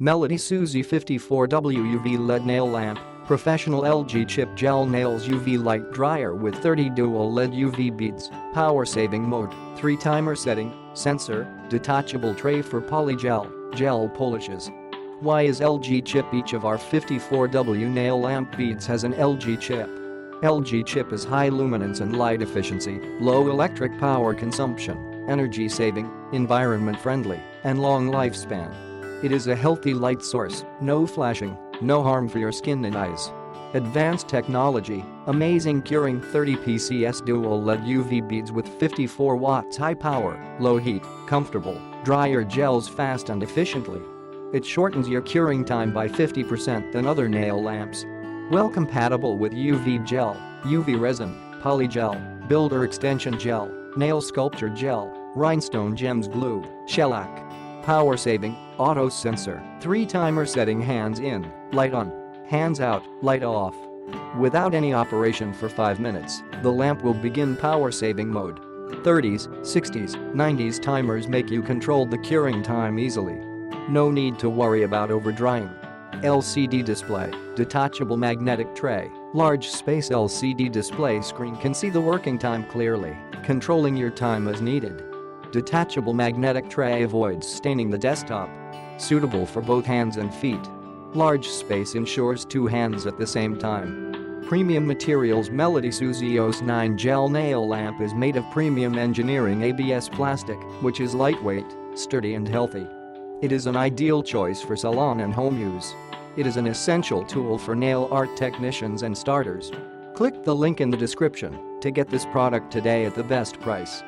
MelodySusie 54W UV LED Nail Lamp, Professional LG Chip Gel Nails UV Light Dryer with 30 Dual LED UV beads, Power Saving Mode, 3 Timer Setting, Sensor, Detachable Tray for Polygel, Gel Polishes. Why is LG chip? Each of our 54W nail lamp beads has an LG chip. LG chip is high luminance and light efficiency, low electric power consumption, energy saving, environment friendly, and long lifespan. It is a healthy light source, no flashing, no harm for your skin and eyes. Advanced technology, amazing curing 30 PCS dual LED UV beads with 54 watts high power, low heat, comfortable, dryer gels fast and efficiently. It shortens your curing time by 50% than other nail lamps. Well compatible with UV gel, UV resin, polygel, builder extension gel, nail sculpture gel, rhinestone gems glue, shellac. Power saving, auto sensor, 3 timer setting, hands in, light on, hands out, light off. Without any operation for 5 minutes, the lamp will begin power saving mode. 30s, 60s, 90s timers make you control the curing time easily. No need to worry about overdrying. LCD display, detachable magnetic tray, large space LCD display screen can see the working time clearly, controlling your time as needed. Detachable magnetic tray avoids staining the desktop. Suitable for both hands and feet. Large space ensures 2 hands at the same time. Premium materials. MelodySusie OS 9 Gel Nail Lamp is made of premium engineering ABS plastic, which is lightweight, sturdy and healthy. It is an ideal choice for salon and home use. It is an essential tool for nail art technicians and starters. Click the link in the description to get this product today at the best price.